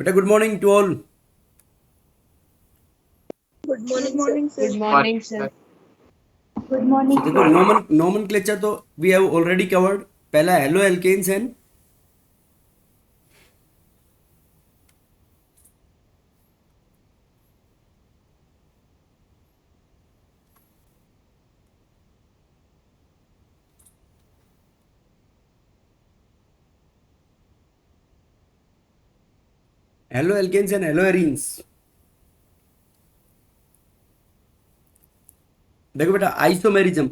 बेटा good morning to all. Good morning, sir. Good morning, sir. Good morning, so देखो nomenclature तो we have already covered. पहला halo alkanes and halo arenes. देखो बेटा isomerism,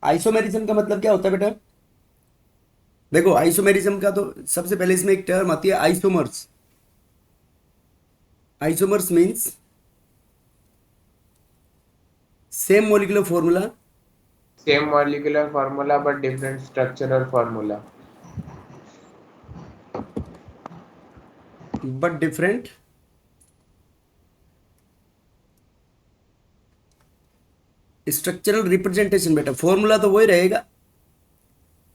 isomerism का मतलब क्या होता है बेटा? देखो आइसोमेरिज्म का तो सबसे पहले इसमें एक टर्म आती है isomers. Isomers means same molecular formula Same molecular formula but different structural formula. But different structural representation. बेटा फॉर्मूला तो वही रहेगा,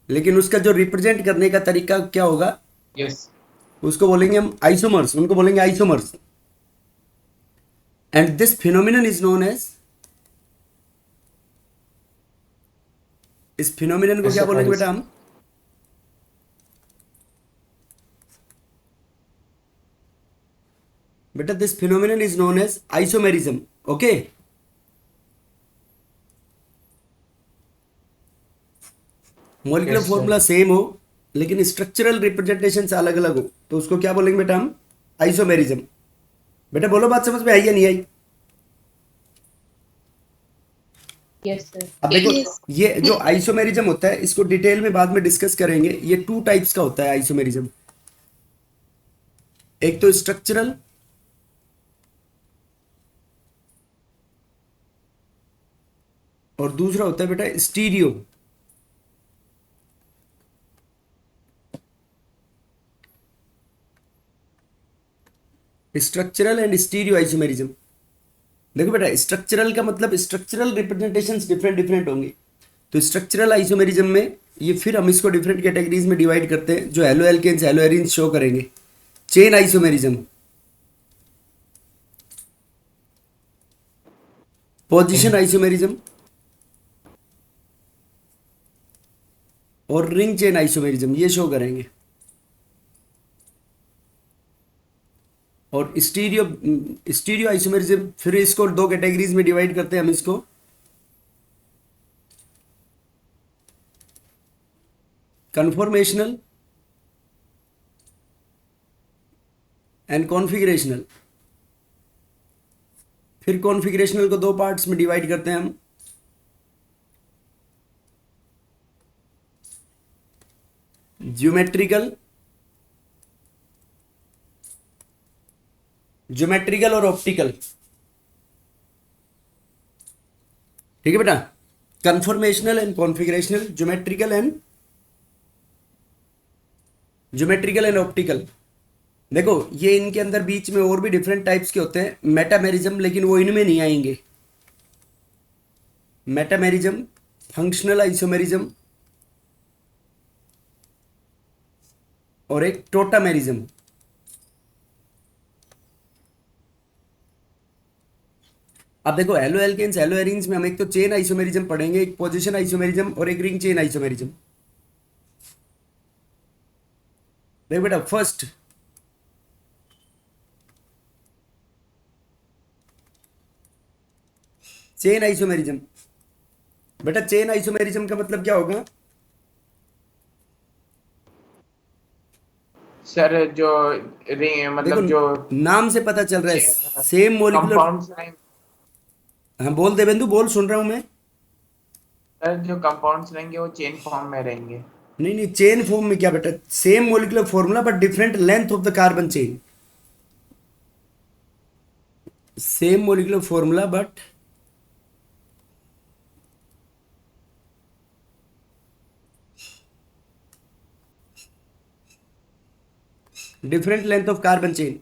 लेकिन उसका जो रिप्रेजेंट करने का तरीका क्या होगा Yes. उसको बोलेंगे हम आइसोमर्स, उनको बोलेंगे isomers. And this phenomenon is known as, इस फिनोमिनन को क्या बोलेंगे Isomerism. बेटा हम? बेटा this phenomenon is known as isomerism. Okay, molecular Yes, sir. Formula same हो लेकिन स्ट्रक्चरल रिप्रेजेंटेशन से अलग अलग हो तो उसको क्या बोलेंगे बेटा हम? आइसोमेरिज्म। बेटा बोलो बात समझ में आई या नहीं आई? Yes, sir. अब देखो Yes. ये जो आइसोमेरिज्म होता है इसको डिटेल में बाद में डिस्कस करेंगे। ये टू टाइप्स का होता है आइसोमेरिज्म। एक तो स्ट्रक्चरल और दूसरा होता है बेटा stereo. Structural and stereo isomerism. देखो बेटा स्ट्रक्चरल का मतलब स्ट्रक्चरल रिप्रेजेंटेशंस डिफरेंट डिफरेंट होंगे। तो स्ट्रक्चरल आइसोमेरिज्म में ये फिर हम इसको डिफरेंट कैटेगरीज में डिवाइड करते हैं जो halo alkanes halo arenes show करेंगे। चेन आइसोमेरिज्म, पोजीशन आइसोमेरिज्म और रिंग चेन आइसोमेरिज्म ये शो करेंगे। और स्टीरियो स्टीरियो आइसोमेरिज्म फिर इसको दो कैटेगरीज में डिवाइड करते हैं हम इसको। Conformational and configurational. फिर कॉन्फ़िगरेशनल को दो पार्ट्स में डिवाइड करते हैं हम। ज्योमेट्रिकल ज्योमेट्रिकल और ऑप्टिकल। ठीक है बेटा, conformational and configurational, geometrical and optical. देखो ये इनके अंदर बीच में और भी डिफरेंट टाइप्स के होते हैं। मेटामेरिज्म, लेकिन वो इनमें नहीं आएंगे। मेटामेरिज्म, फंक्शनल आइसोमेरिज्म और एक टोटामेरिज्म। अब देखो हेलो एल्केन्स हेलो एरीन्स में हम एक तो चेन आइसोमेरिज्म पढ़ेंगे, एक पोजीशन आइसोमेरिज्म और एक रिंग चेन आइसोमेरिज्म। देखो बेटा फर्स्ट चेन आइसोमेरिज्म। बेटा चेन आइसोमेरिज्म का मतलब क्या होगा? सर जो रिंग देखो मतलब जो नाम से पता चल रहा है सेम मोलिकुलर। कंपाउंड्स रहेंगे, हाँ बोल देवेंदु बोल, सुन रहा हूं मैं। सर जो कंपाउंड्स रहेंगे वो चेन फॉर्म में रहेंगे। नहीं नहीं, चेन फॉर्म में क्या बेटा? Same molecular formula but different length of the carbon chain. Same molecular formula but different length of carbon chain.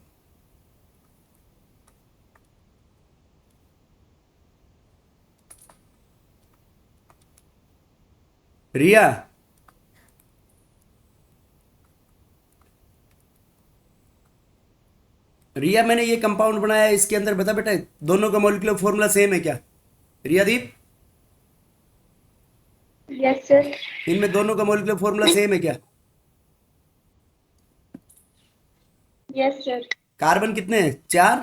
Riya, Riya मैंने ये कंपाउंड बनाया है, इसके अंदर बता बेटा दोनों का मॉलिक्यूलर फॉर्मूला सेम है क्या? रिया दीप, Yes, sir. इनमें दोनों का मॉलिक्यूलर फॉर्मूला सेम है क्या? Yes, sir. कार्बन कितने हैं? 4।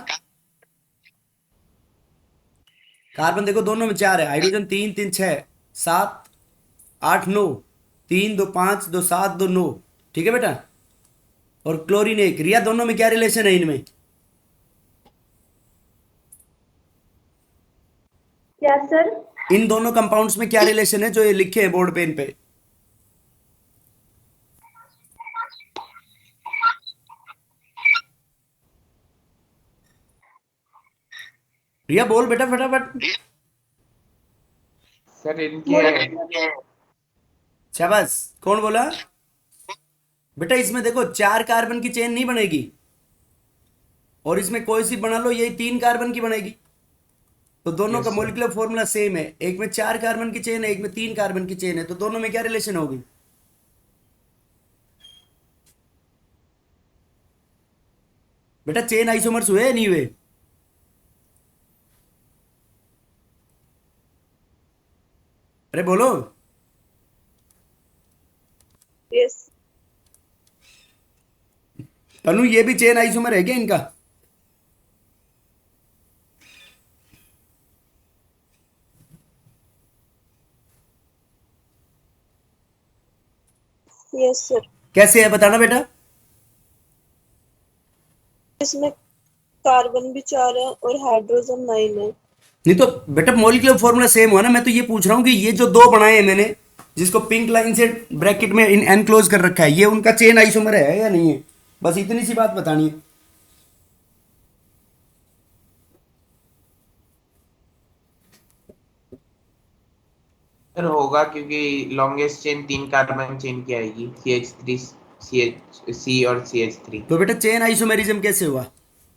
कार्बन देखो दोनों में 4 है, हाइड्रोजन 3 3 6 7 8 9, 3 2 5 2 7 2 9, ठीक है बेटा। और क्लोरीन 1। रिया दोनों में क्या रिलेशन है इनमें? Yes, sir. इन दोनों कंपाउंड्स में क्या रिलेशन है जो ये लिखे हैं बोर्ड पेन पे? रिया बोल बेटा फटाफट। सर इनके शाबाश, कौन बोला? बेटा इसमें देखो 4 कार्बन की चेन नहीं बनेगी, और इसमें कोई सी बना लो यही 3 कार्बन की बनेगी। तो दोनों का yes sir. Molecular formula same है, एक में 4 कार्बन की चेन है, एक में 3 कार्बन की चेन है, तो दोनों में क्या रिलेशन होगी? बेटा चेन आइसोमर्स हुए या नहीं हुए? अरे बोलो। Yes. तनु ये भी चेन आइसोमर है क्या इनका? Yes, sir. कैसे है बताना बेटा। इसमें कार्बन भी 4 है और हाइड्रोजन 9 है। नहीं तो बेटा मॉलिक्यूलर फॉर्मूला सेम हुआ ना, मैं तो ये पूछ रहा हूँ कि ये जो दो बनाए हैं मैंने, जिसको पिंक लाइन से ब्रैकेट में इन एनक्लोज कर रखा है, ये उनका चेन आइसोमर है या नहीं है? बस इतनी सी बात बतानी है। सर होगा क्योंकि लॉन्गेस्ट चेन 3 कार्बन चेन की आएगी, CH3 CH C और CH3। तो बेटा चेन आइसोमेरिज्म कैसे हुआ?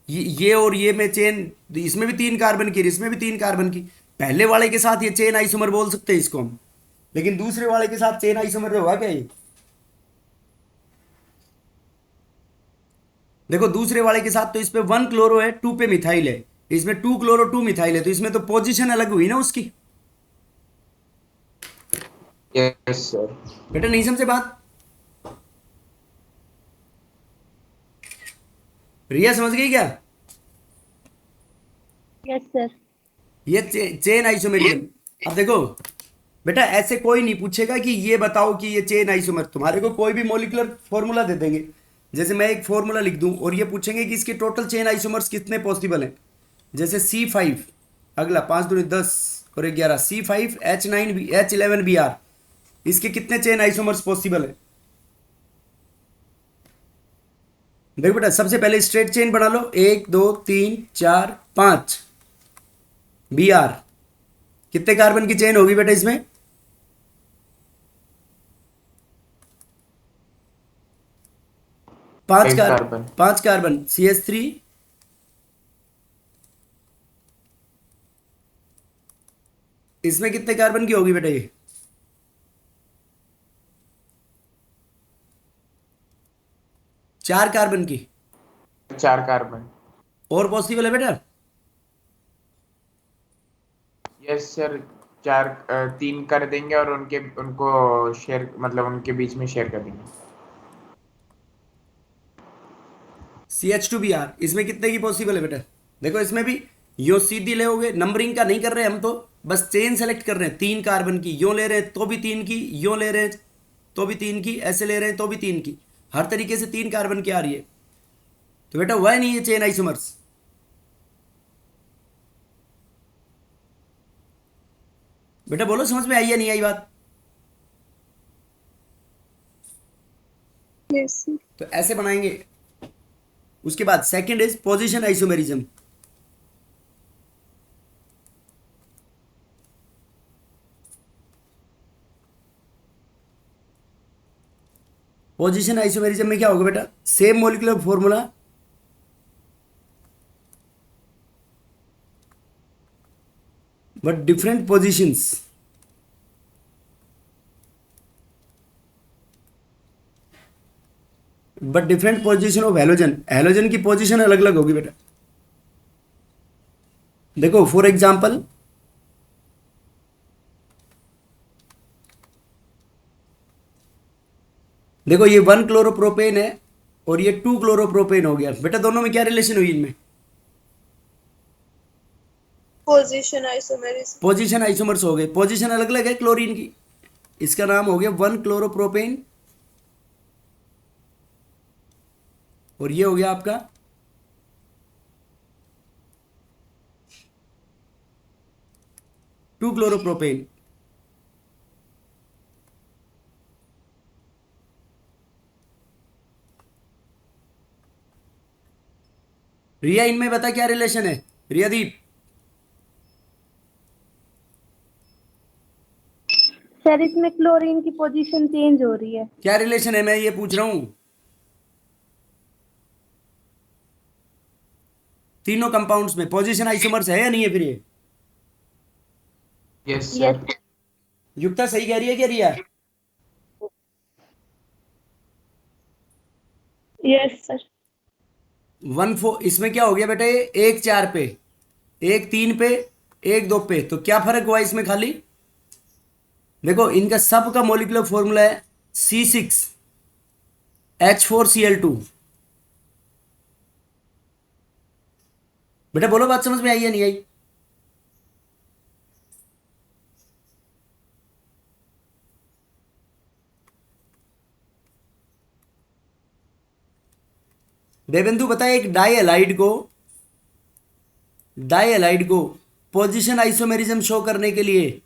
ये और ये में चेन, इसमें भी 3 कार्बन की, इसमें भी 3 कार्बन की। पहले वाले के साथ ये चेन आइसोमर बोल सकते हैं इसको हम, लेकिन दूसरे वाले के साथ चेन आइसोमर होगा क्या ये? देखो दूसरे वाले के साथ तो इस पे 1 क्लोरो है, 2 पे मिथाइल है, इसमें 2 क्लोरो 2 मिथाइल है, तो इसमें तो पोजीशन अलग हुई ना उसकी। Yes sir. बेटा नहीं समझे बात? रिया समझ गई क्या? Yes, sir. ये चेन आइसोमेरिज्म। अब देखो बेटा ऐसे कोई नहीं पूछेगा कि ये बताओ कि ये चेन आइसोमर, तुम्हारे को कोई भी मॉलिक्यूलर फॉर्मूला दे देंगे, जैसे मैं एक फॉर्मूला लिख दूं और ये पूछेंगे कि इसके टोटल चेन आइसोमर्स कितने पॉसिबल हैं। जैसे C5, अगला 5 दूनी 10 और 11, C5 H9 भी H11 Br, इसके कितने चेन आइसोमर्स पॉसिबल है? देखो बेटा सबसे पहले स्ट्रेट चेन बना लो, 1 2 3 4 5 Br, कितने कार्बन की चेन होगी बेटा इसमें? 5 5 कार्बन, कार्बन। 5 कार्बन CH3, इसमें कितने कार्बन की होगी बेटा ये? 4 कार्बन की। 4 कार्बन। और पॉसिबल है बेटा? Yes sir. 3 कर देंगे और उनको शेयर, मतलब उनके बीच में शेयर कर देंगे। CH2Br, इसमें कितने की पॉसिबल है बेटा? देखो इसमें भी यो सीधी ले होगे, नंबरिंग का नहीं कर रहे हम, तो बस चेन सेलेक्ट कर रहे हैं। 3 कार्बन की यो ले रहे हैं तो भी 3 की, यो ले रहे हैं तो भी 3 की, ऐसे ले रहे हैं तो भी 3 की, हर तरीके से 3 कार्बन की आ रही है। तो बेटा हुआ नहीं ये चेन आइसोमर्स? बेटा बोलो समझ में आई या नहीं आई बात? Yes, sir. तो ऐसे बनाएंगे। उसके बाद second is position isomerism. Position isomerism में क्या होगा बेटा? Same molecular formula, but different positions. But different position of halogen, halogen की पोजीशन अलग अलग होगी बेटा। देखो फॉर एग्जांपल देखो ये 1 क्लोरोप्रोपेन है और ये 2 क्लोरोप्रोपेन हो गया बेटा, दोनों में क्या रिलेशन हुई इनमें? Position isomerism. पोजीशन आइसोमर्स हो गए, पोजीशन अलग अलग है क्लोरीन की, इसका नाम हो गया 1 क्लोरोप्रोपेन और ये हो गया आपका 2 क्लोरोप्रोपेन। रिया इनमें बता क्या रिलेशन है, रियादीप? सर इसमें क्लोरीन की पोजीशन चेंज हो रही है। क्या रिलेशन है मैं ये पूछ रहा हूं। तीनों कंपाउंड्स में पोजीशन आइसोमर्स है या नहीं है फिर ये? Yes yes sir. युक्ता सही कह रही है क्या रिया? Yes sir. 1 4 इसमें क्या हो गया बेटा, ये 1 4 पे, 1 3 पे, 1 2 पे, तो क्या फर्क हुआ इसमें खाली? देखो इनका सब का मोलिकुलर फॉर्मूला है C6H4Cl2। बेटा बोलो बात समझ में आई या नहीं आई? देवेंदु बताए एक डाई को पोजीशन आइसोमेरिज्म शो करने के लिए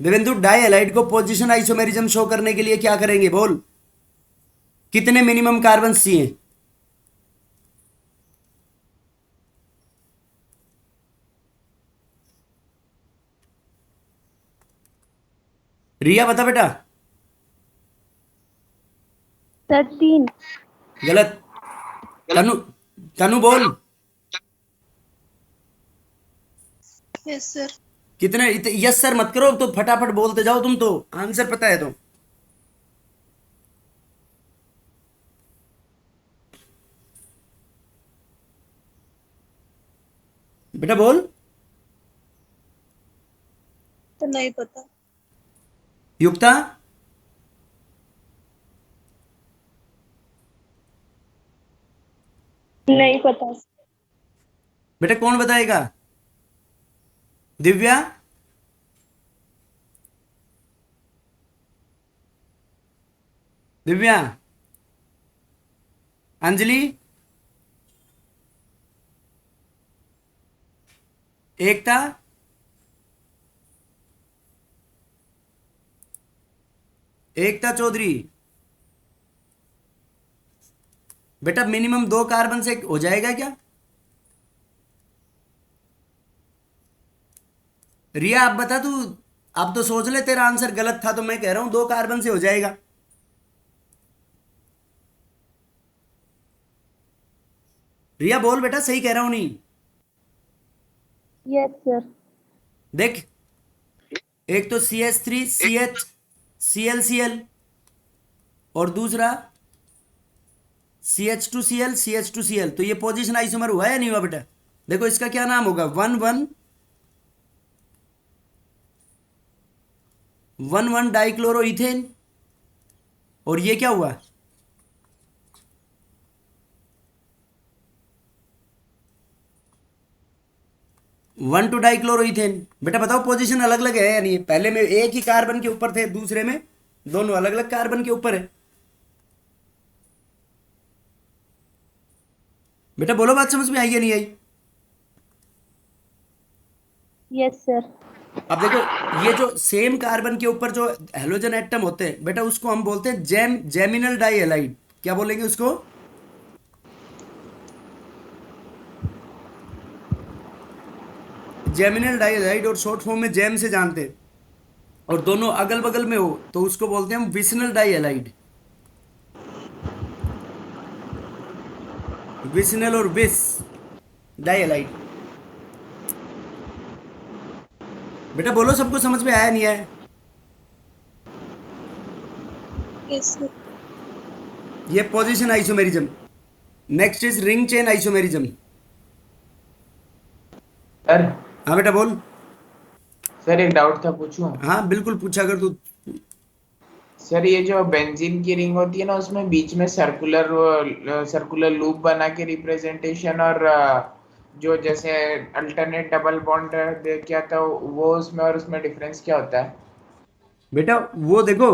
देवेंदु डाई को पोजीशन आइसोमेरिज्म शो करने के लिए क्या करेंगे बोल, कितने मिनिमम कार्बन चाहिए? रिया बता बेटा। सर 3। गलत। तनु, तनु बोल यस सर। कितने? यस सर मत करो तो फटाफट बोलते जाओ, तुम तो आंसर पता है तो। बेटा बोल। तो नहीं पता। युक्ता नहीं पता। बेटा कौन बताएगा? दिव्या, दिव्या, अंजलि, एकता, एकता चौधरी। बेटा मिनिमम 2 कार्बन से हो जाएगा क्या? रिया आप बता तू, अब तो सोच ले, तेरा आंसर गलत था तो मैं कह रहा हूं 2 कार्बन से हो जाएगा। रिया बोल बेटा, सही कह रहा हूं नहीं? Yes sir. देख एक तो CH3 CH ClCl और दूसरा CH2Cl CH2Cl, तो ये पोजीशन आइसोमर हुआ या नहीं हुआ बेटा? देखो इसका क्या नाम होगा, 1 1 डाइक्लोरोइथेन, और ये क्या हुआ? One two dichloroethane. बेटा बताओ पोजीशन अलग अलग है या नहीं? पहले में एक ही कार्बन के ऊपर थे, दूसरे में दोनों अलग अलग कार्बन के ऊपर है। बेटा बोलो बात समझ में आई या नहीं आई? Yes sir. अब देखो ये जो सेम कार्बन के ऊपर जो हेलोजन एटम होते हैं बेटा, उसको हम बोलते हैं जेमिनल डाई हैलाइड। क्या बोलेंगे उसको? जेमिनल डाई हैलाइड, और शॉर्ट फॉर्म में जेम से जानते हैं। और दोनों अगल बगल में हो तो उसको बोलते हैं हम विसिनल डाई हैलाइड। विसिनल और विस डाई हैलाइड। बेटा बोलो, सबको समझ में आया नहीं आया? Yes, sir. ये position isomerism. Next is ring chain isomerism. Sir हाँ बेटा बोल। सर एक डाउट था, पूछूं? हाँ बिल्कुल, पूछा कर तू। सर ये जो बेंजीन की रिंग होती है ना, उसमें बीच में सर्कुलर लूप बना के रिप्रेजेंटेशन, और जो जैसे अल्टरनेट डबल बॉन्ड क्या था वो, उसमें और उसमें डिफरेंस क्या होता है? बेटा वो देखो,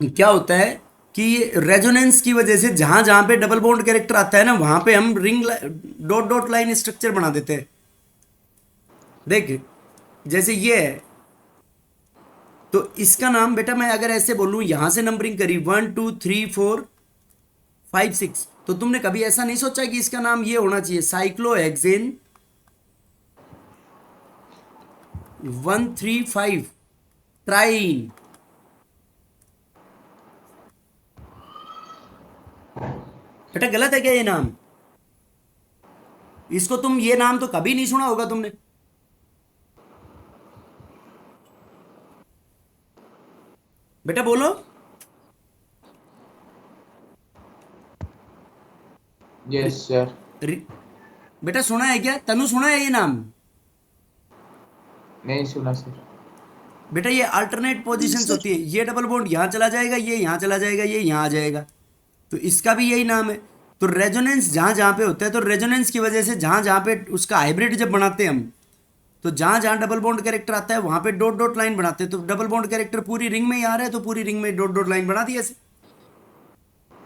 क्या होता है कि रेजोनेंस की वजह से जहां जहां पे डबल बॉन्ड कैरेक्टर आता है ना, वहां पे हम ring dot dot line structure बना देते हैं। देख, जैसे ये है, तो इसका नाम बेटा मैं अगर ऐसे बोलूं, यहां से नंबरिंग करी 1 2 3 4 5 6, तो तुमने कभी ऐसा नहीं सोचा कि इसका नाम ये होना चाहिए साइक्लोहेक्सेन 1 3 5 ट्राइन? बेटा गलत है क्या ये नाम? इसको तुम, ये नाम तो कभी नहीं सुना होगा तुमने। बेटा बोलो। Yes sir. बेटा सुना है क्या? तनु सुना है ये नाम? नहीं सुना सर। बेटा ये अल्टरनेट पोजीशंस Sir. होती है, ये डबल बॉन्ड यहाँ चला जाएगा, ये यहाँ चला जाएगा, ये यहाँ आ जाएगा, तो इसका भी यही नाम है। तो रेजोनेंस जहाँ जहाँ पे होता है, तो रेजोनेंस की वजह से जहाँ जहाँ पे उसका हाइब्रिड जब बनाते हैं हम, तो जहाँ जहाँ डबल बॉन्ड कैरेक्टर आता है वहाँ पे डॉट डॉट लाइन बनाते हैं। तो डबल बॉन्ड कैरेक्टर पूरी रिंग में ही आ रहा है, तो पूरी रिंग में डॉट डॉट लाइन बना दी ऐसे।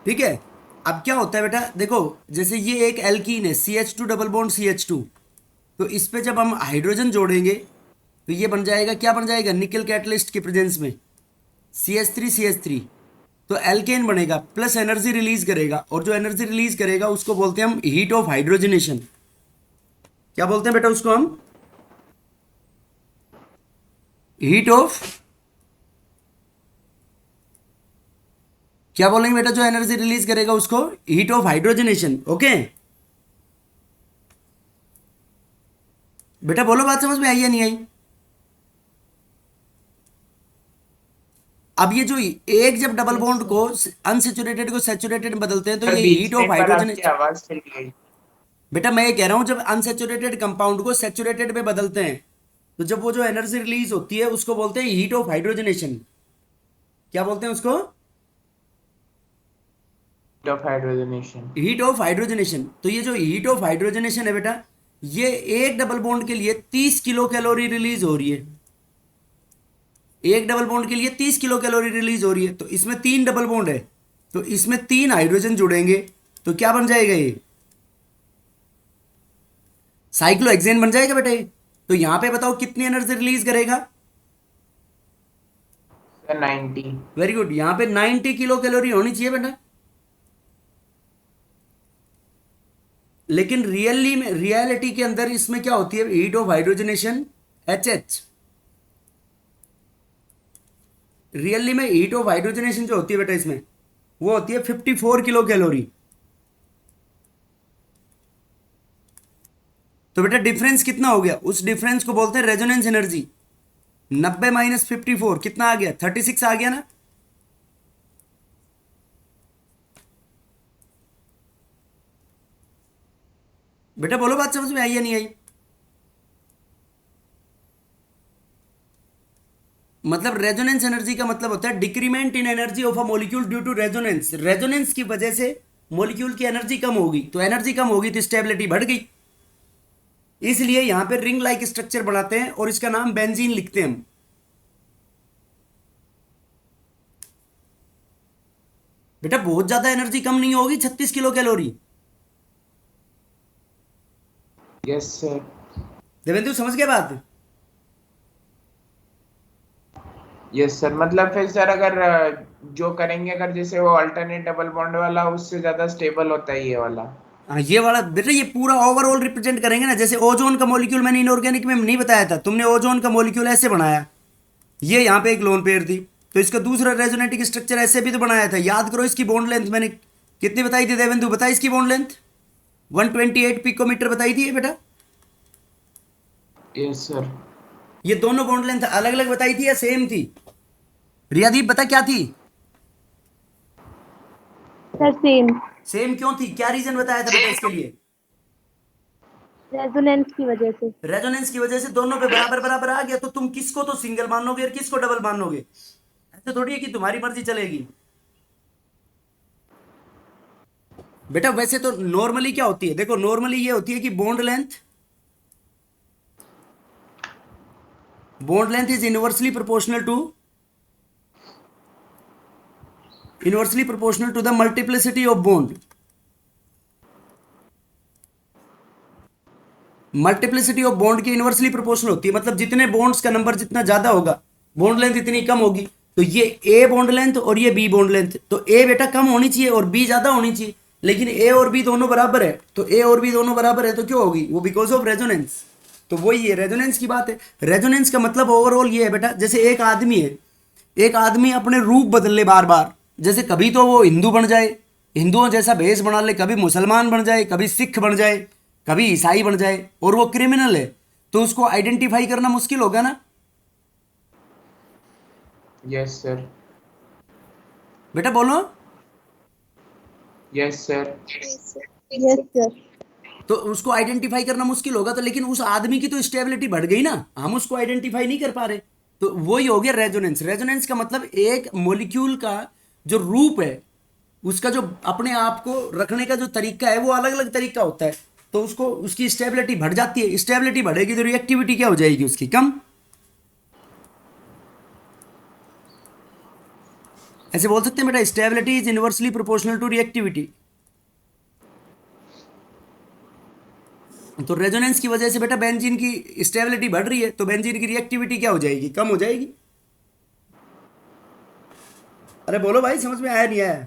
ठीक है। अब क्या होता है बेटा, देखो जैसे ये एक एल्कीन है, CH2 डबल बॉन्ड CH2, तो इस पे जब हम हाइड्रोजन जोड़ेंगे तो ये बन जाएगा, क्या बन जाएगा, निकल कैटलिस्ट की प्रेजेंस में CH3 तो एल्केन बनेगा, प्लस एनर्जी रिलीज करेगा, और जो एनर्जी रिलीज करेगा उसको बोलते हैं हम हीट ऑफ हाइड्रोजनेशन। क्या बोलते हैं बेटा उसको हम? हीट ऑफ, क्या बोलेंगे बेटा जो एनर्जी रिलीज करेगा उसको? Heat of hydrogenation. ओके बेटा बोलो, बात समझ में आई या नहीं आई? अब ये जो एक जब डबल बॉन्ड को अनसेचुरेटेड को सेचुरेटेड में बदलते हैं, तो सर ये बीच हीट में ऑफ एक बार हाइड्रोजन। आपकी आवाज चली गई। बेटा मैं ये कह रहा हूं, जब अनसेचुरेटेड कंपाउंड को सेचुरेटेड में बदलते हैं, तो जब वो जो एनर्जी रिलीज होती है उसको बोलते हैं हीट ऑफ हाइड्रोजनेशन। क्या बोलते हैं उसको? Of hydrogenation. Heat of hydrogenation. तो ये जो हीट ऑफ हाइड्रोजनेशन है बेटा, ये एक डबल बॉन्ड के लिए 30 किलो कैलोरी रिलीज हो रही है। एक डबल बॉन्ड के लिए 30 किलो कैलोरी रिलीज हो रही है। तो इसमें 3 डबल बॉन्ड है, तो इसमें 3 हाइड्रोजन जुड़ेंगे, तो क्या बन जाएगा ये? साइक्लोहेक्सेन बन जाएगा बेटा ये। तो यहां पे बताओ कितनी एनर्जी रिलीज करेगा? सर 90। वेरी गुड, यहां पे 90 किलो कैलोरी होनी चाहिए बेटा। लेकिन रियलिटी के अंदर इसमें क्या होती है? Heat of hydrogenation HH। Really में हीट ऑफ हाइड्रोजनेशन जो होती है बेटा इसमें, वो होती है 54 किलो कैलोरी। तो बेटा डिफरेंस कितना हो गया? उस डिफरेंस को बोलते हैं रेजोनेंस एनर्जी। 90 माइनस 54 कितना आ गया? 36 आ गया ना। बेटा बोलो, बात समझ में आई या नहीं आई? मतलब रेजोनेंस एनर्जी का मतलब होता है decrement in energy of a molecule due to resonance. Resonance की वजह से मॉलिक्यूल की एनर्जी कम होगी, तो एनर्जी कम होगी तो स्टेबिलिटी बढ़ गई। इसलिए यहां पे रिंग लाइक स्ट्रक्चर बनाते हैं और इसका नाम बेंजीन लिखते हैं हम। बेटा बहुत ज्यादा एनर्जी कम नहीं होगी, 36 kilo calorie. Yes sir. Devendra समझ गया बात? यस सर, मतलब फिर सर अगर जो करेंगे, अगर जैसे वो अल्टरनेट डबल बॉन्ड वाला, उससे ज्यादा स्टेबल होता है ये वाला। हाँ ये वाला बेटा, ये पूरा ओवरऑल रिप्रेजेंट करेंगे ना। जैसे ओजोन का मॉलिक्यूल मैंने इनऑर्गेनिक में नहीं बताया था, तुमने ओजोन का मॉलिक्यूल ऐसे बनाया, ये यहाँ पे एक लोन पेयर थी, तो इसका दूसरा रेजोनेटिक स्ट्रक्चर ऐसे भी तो बनाया था। याद करो इसकी बॉन्ड लेंथ मैंने कितनी बताई थी देवेंद्र, बताई इसकी बॉन्ड लेंथ? 128 पिकोमीटर बताई थी ये बेटा। Yes sir. ये दोनों बॉन्ड लेंथ अलग अलग बताई थी या सेम थी? रियादीप बता क्या थी? Sir same. सेम क्यों थी? क्या रीजन बताया था बेटा इसके लिए? रेजोनेंस की वजह से। रेजोनेंस की वजह से दोनों पे बराबर बराबर आ गया, तो तुम किसको तो सिंगल मानोगे और किसको डबल मानोगे? ऐसे थोड़ी है कि तुम्हारी मर्जी चलेगी बेटा। वैसे तो नॉर्मली क्या होती है, देखो नॉर्मली ये होती है कि bond length is inversely proportional to the multiplicity of bond. Multiplicity of bond की इनवर्सली प्रोपोर्शनल होती है, मतलब जितने बॉन्ड्स का नंबर जितना ज्यादा होगा बॉन्ड लेंथ इतनी कम होगी। तो ये ए बॉन्ड लेंथ और ये बी बॉन्ड लेंथ, तो ए बेटा कम होनी चाहिए और बी ज्यादा होनी चाहिए, लेकिन ए और बी दोनों बराबर है, तो ए और बी दोनों बराबर है तो क्यों होगी वो? Because of resonance. तो वही है रेजोनेंस की बात है। रेजोनेंस का मतलब ओवरऑल ये है बेटा, जैसे एक आदमी है, एक आदमी अपने रूप बदल ले बार बार, जैसे कभी तो वो हिंदू बन जाए, हिंदुओं जैसा भेष बना ले, कभी मुसलमान बन जाए, कभी सिख बन जाए, कभी ईसाई बन जाए, और वो क्रिमिनल है, तो उसको आइडेंटिफाई करना मुश्किल होगा ना यस सर। बेटा? बोलो। Yes sir. Yes sir. तो उसको आइडेंटिफाई करना मुश्किल होगा, तो लेकिन उस आदमी की तो स्टेबिलिटी बढ़ गई ना, हम उसको आइडेंटिफाई नहीं कर पा रहे। तो वही हो गया रेजोनेंस। रेजोनेंस का मतलब एक मॉलिक्यूल का जो रूप है, उसका जो अपने आप को रखने का जो तरीका है वो अलग अलग तरीका होता है, तो उसको उसकी स्टेबिलिटी बढ़ जाती है। स्टेबिलिटी बढ़ेगी तो रिएक्टिविटी क्या हो जाएगी उसकी? कम। ऐसे बोल सकते हैं बेटा, stability is inversely proportional to reactivity. तो रेजोनेंस की वजह से बेटा बेंजीन की स्टेबिलिटी बढ़ रही है, तो बेंजीन की रिएक्टिविटी क्या हो जाएगी? कम हो जाएगी। अरे बोलो भाई, समझ में आया नहीं आया?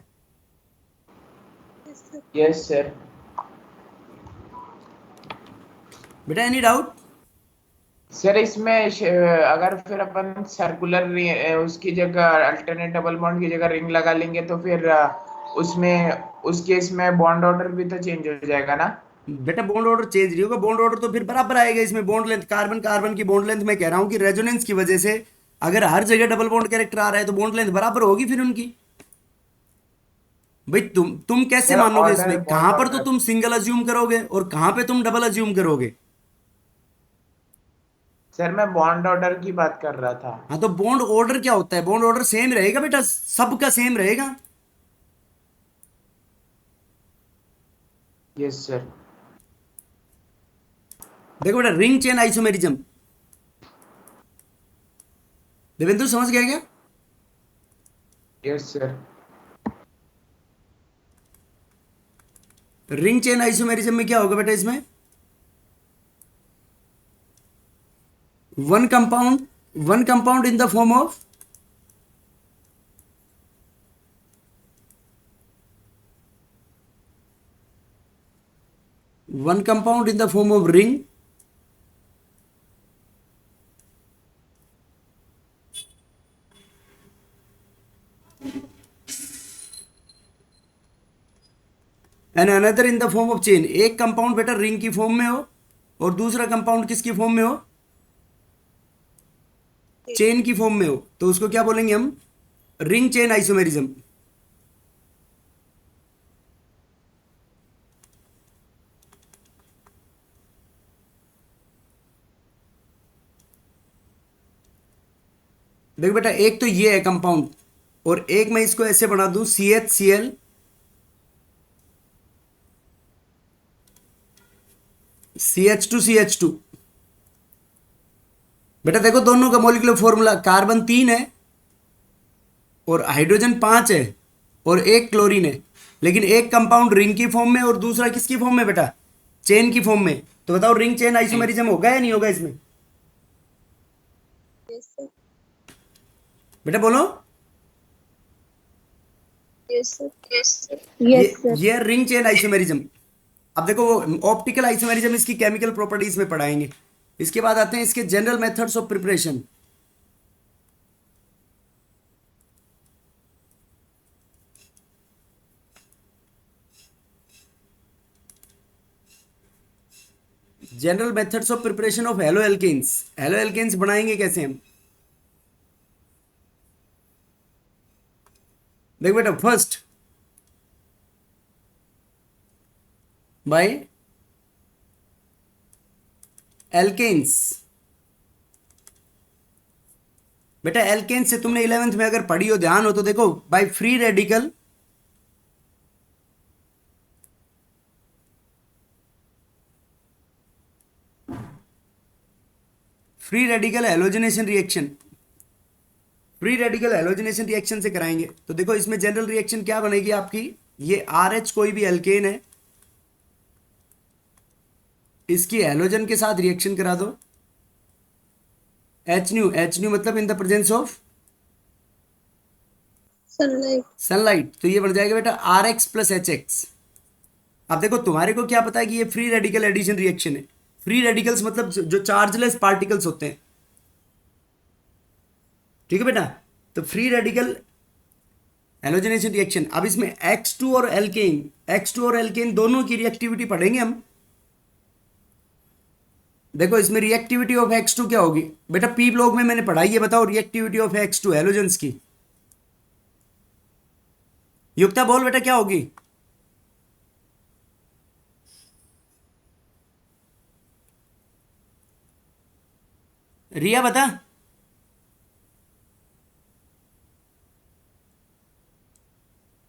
Yes sir. बेटा एनी डाउट? सर इसमें अगर फिर अपन सर्कुलर उसकी जगह अल्टरनेट डबल बॉन्ड की जगह रिंग लगा लेंगे तो फिर उसमें उस केस में बॉन्ड ऑर्डर भी तो चेंज हो जाएगा ना? बेटा बॉन्ड ऑर्डर चेंज नहीं होगा, बॉन्ड ऑर्डर तो फिर बराबर आएगा। इसमें बॉन्ड लेंथ, कार्बन कार्बन की बॉन्ड लेंथ, मैं कह रहा हूं कि रेजोनेंस की वजह से अगर हर जगह डबल बॉन्ड कैरेक्टर आ रहा है तो बॉन्ड लेंथ बराबर होगी फिर उनकी। भाई तुम कैसे सर मानोगे ऑर्डर, इसमें? कहां बॉन्ड पर तो ऑर्डर। तुम सिंगल अज्यूम करोगे और कहां पे तुम डबल अज्यूम करोगे? सर मैं बॉन्ड ऑर्डर की बात कर रहा था। हाँ, तो बॉन्ड ऑर्डर क्या होता है? बॉन्ड ऑर्डर सेम रहेगा बेटा, सबका सेम रहेगा। Yes sir. देखो बेटा, रिंग चेन आइसोमेरिज्म, देवेंद्र समझ गया क्या? Yes sir. Ring chain isomerism में क्या होगा बेटा? इसमें one compound, one compound in the form of one compound in the form of ring and another in the form of chain। एक कंपाउंड बेटा रिंग की फॉर्म में हो और दूसरा कंपाउंड किसकी फॉर्म में हो? चेन की फॉर्म में हो, तो उसको क्या बोलेंगे हम? Ring chain isomerism. देख बेटा, एक तो ये है कंपाउंड, और एक मैं इसको ऐसे बना दूं CHCl CH2CH2। बेटा देखो, दोनों का मॉलिक्यूलर फॉर्मूला, कार्बन 3 है और हाइड्रोजन 5 है और एक क्लोरीन है, लेकिन एक कंपाउंड रिंग की फॉर्म में और दूसरा किसकी फॉर्म में बेटा? चेन की फॉर्म में। तो बताओ रिंग चेन आइसोमेरिज्म होगा या नहीं होगा इसमें? Yes sir. बेटा बोलो। Yes sir. Yes sir. ये यस सर। ये रिंग चेन आइसोमेरिज्म। अब देखो, वो ऑप्टिकल आइसोमेरिज्म इसकी केमिकल प्रॉपर्टीज में पढ़ाएंगे। इसके बाद आते हैं इसके general methods of preparation. General methods of preparation of halo alkanes. Halo alkanes बनाएंगे कैसे हम? देखो बेटा, फर्स्ट बाय एल्केन्स। बेटा एल्केन्स से तुमने 11th में अगर पढ़ी हो, ध्यान हो तो देखो, by free radical free radical halogenation reaction, free radical halogenation reaction से कराएंगे। तो देखो इसमें जनरल रिएक्शन क्या बनेगी आपकी, ये RH कोई भी एल्केन है, इसकी हैलोजन के साथ रिएक्शन करा दो, H मतलब in the presence of sunlight. Sunlight, तो ये बन जाएगा बेटा RH प्लस HX। अब देखो तुम्हारे को क्या पता है कि ये फ्री रेडिकल एडिशन रिएक्शन है। फ्री रेडिकल्स मतलब जो चार्जलेस पार्टिकल्स होते हैं, ठीक है बेटा। तो फ्री रेडिकल हैलोजनेशन रिएक्शन। अब इसमें X2 और एल्केन दोनों की रिएक्टिविटी पढ़ेंगे हम। देखो इसमें रिएक्टिविटी ऑफ X2 क्या होगी बेटा, पी ब्लॉक में मैंने पढ़ाई है, बताओ रिएक्टिविटी ऑफ X2 हैलोजेंस की। युक्ता बोल बेटा क्या होगी? रिया बता।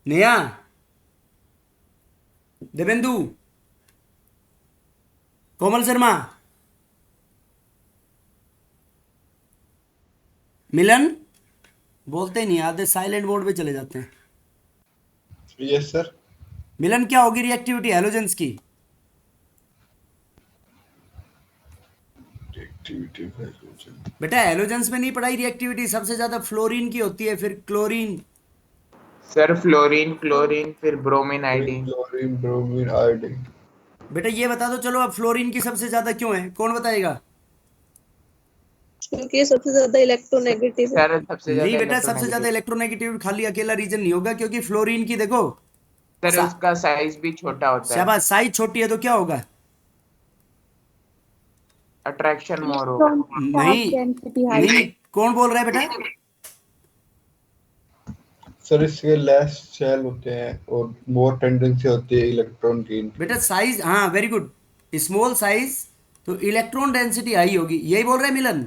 नेहा, देवेंदु, कोमल शर्मा, मिलन, बोलते ही नहीं, आधे साइलेंट मोड पे चले जाते हैं। Yes sir. मिलन क्या होगी रिएक्टिविटी हैलोजेंस की? Activity hydrogen. बेटा हैलोजेंस में नहीं पढ़ाई रिएक्टिविटी, सबसे ज्यादा फ्लोरीन की होती है, फिर क्लोरीन। सर फ्लोरीन, क्लोरीन, फिर bromine, iodine. Chlorine, bromine, iodine. बेटा ये बता दो चलो, अब फ्लोरीन की सबसे ज्यादा क्यों है, कौन बताएगा? क्योंकि ये सबसे ज्यादा इलेक्ट्रोनेगेटिव है। सर सबसे नहीं ज्यादा बेटा, सबसे ज्यादा इलेक्ट्रोनेगेटिव खाली अकेला रीजन नहीं होगा, क्योंकि फ्लोरीन की देखो सर उसका साइज भी छोटा होता है, शाबाश, साइज छोटी है तो क्या होगा? अट्रैक्शन मोर होगा। नहीं डेंसिटी नहीं नहीं, कौन बोल रहा है बेटा? सर इसके लेस शेल होते हैं और मोर टेंडेंसी होती है इलेक्ट्रॉन गेन की। बेटा साइज, हाँ वेरी गुड, स्मॉल साइज तो इलेक्ट्रॉन डेंसिटी हाई होगी, यही बोल रहा है Milan?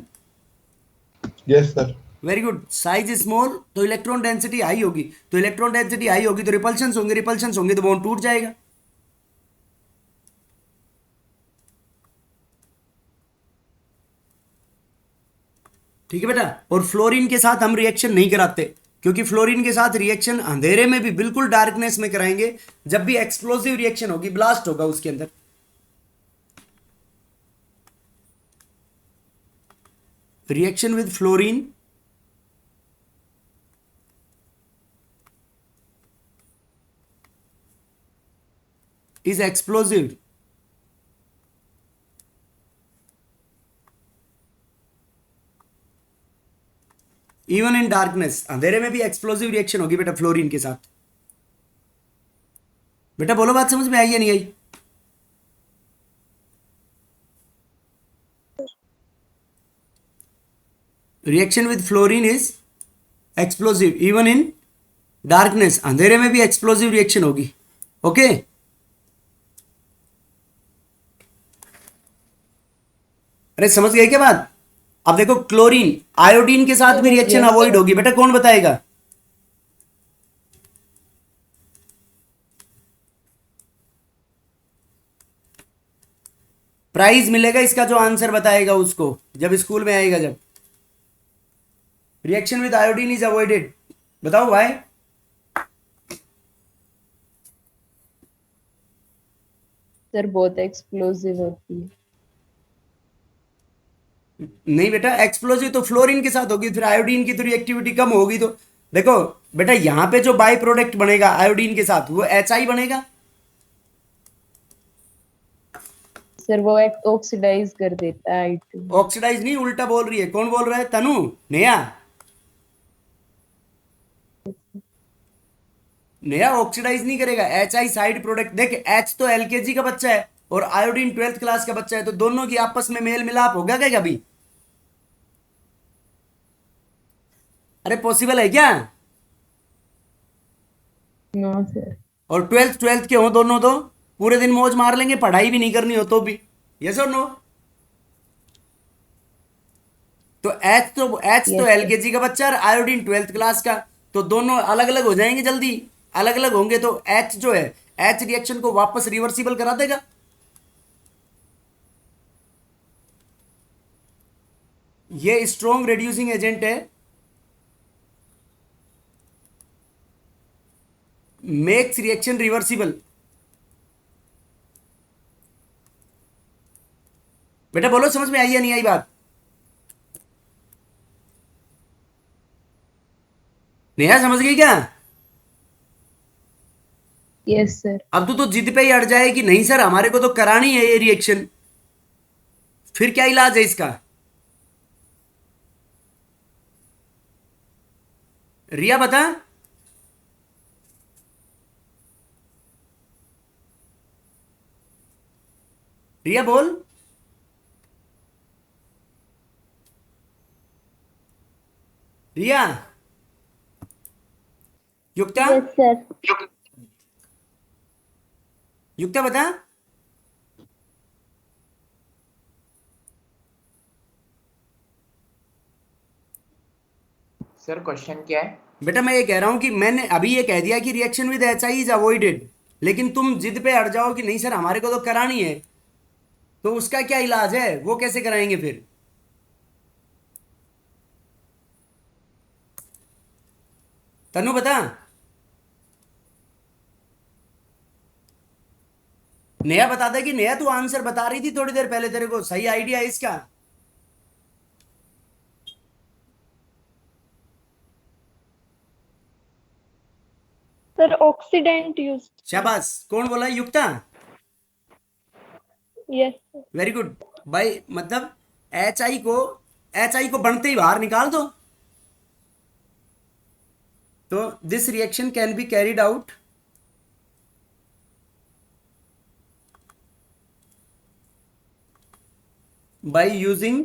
Yes sir. Very good, size small तो इलेक्ट्रॉन डेंसिटी हाई होगी, तो इलेक्ट्रॉन डेंसिटी हाई होगी तो रिपल्शंस होंगे तो बॉन्ड टूट जाएगा। ठीक है बेटा, और फ्लोरीन के साथ हम रिएक्शन नहीं कराते, क्योंकि फ्लोरीन के साथ रिएक्शन अंधेरे में भी बिल्कुल डार्कनेस में कराएंगे, जब भी एक्सप्लोसिव रिएक्शन होगी, ब्लास्ट होगा उसके अंदर। Reaction with fluorine is explosive even in darkness, अंधेरे में भी एक्सप्लोसिव रिएक्शन होगी बेटा फ्लोरीन के साथ। बेटा बोलो, बात समझ में आई या नहीं आई? Reaction with fluorine is explosive even in darkness, अंधेरे में भी एक्सप्लोसिव रिएक्शन होगी। ओके अरे समझ गए क्या बात? अब देखो क्लोरीन आयोडीन के साथ भी रिएक्शन अवॉइड होगी, बेटा कौन बताएगा? प्राइज मिलेगा इसका जो आंसर बताएगा उसको, जब स्कूल में आएगा, जब reaction with iodine is avoided. बताओ भाई। सर बहुत एक्सप्लोसिव होती है। नहीं बेटा, एक्सप्लोजिव तो फ्लोरीन के साथ होगी, फिर आयोडीन की तो रिएक्टिविटी कम होगी। तो देखो बेटा, यहां पे जो बाई प्रोडक्ट बनेगा आयोडीन के साथ वो HI बनेगा। सर वो ऑक्सीडाइज कर देता है I2। ऑक्सीडाइज नहीं, उल्टा बोल रही है। कौन बोल रहा है? तनु, नेहा? नेहा ऑक्सीडाइज नहीं करेगा, HI साइड प्रोडक्ट। देख H तो LKG का बच्चा है, और आयोडीन 12th क्लास का बच्चा है, तो दोनों की आपस में मेल मिलाप होगा क्या कभी? अरे पॉसिबल है क्या? No sir. और ट्वेल्थ के हो दोनों तो पूरे दिन मौज मार लेंगे, पढ़ाई भी नहीं करनी हो तो भी। Yes or no? तो एच तो यस सर। एलकेजी का बच्चा और आयोडीन 12th क्लास का, तो दोनों अलग अलग हो जाएंगे जल्दी। अलग अलग होंगे तो एच जो है, एच रिएक्शन को वापस रिवर्सिबल करा देगा। ये स्ट्रॉन्ग रिड्यूसिंग एजेंट है, मेक्स रिएक्शन रिवर्सिबल। बेटा बोलो समझ में आई या नहीं आई बात? नेहा समझ गई क्या? Yes sir. अब तो जिद पे ही अड़ जाए कि नहीं सर हमारे को तो करानी है ये रिएक्शन, फिर क्या इलाज है इसका? रिया बता। रिया बोल। रिया। युक्ता। Yes sir. युक्ता बता। सर क्वेश्चन क्या है? बेटा मैं ये कह रहा हूं कि मैंने अभी ये कह दिया कि reaction with H I is avoided, लेकिन तुम जिद पे अड़ जाओ कि नहीं सर हमारे को तो करानी है, तो उसका क्या इलाज है, वो कैसे कराएंगे फिर? तनु बता। नेहा बता दे कि नेहा तू आंसर बता रही थी थोड़ी देर पहले, तेरे को सही आइडिया है इसका? Sir oxidant use. शाबाश। कौन बोला? युक्ता। यस। वेरी गुड भाई। मतलब एच आई को बनते ही बाहर निकाल दो, तो this reaction can be carried out by using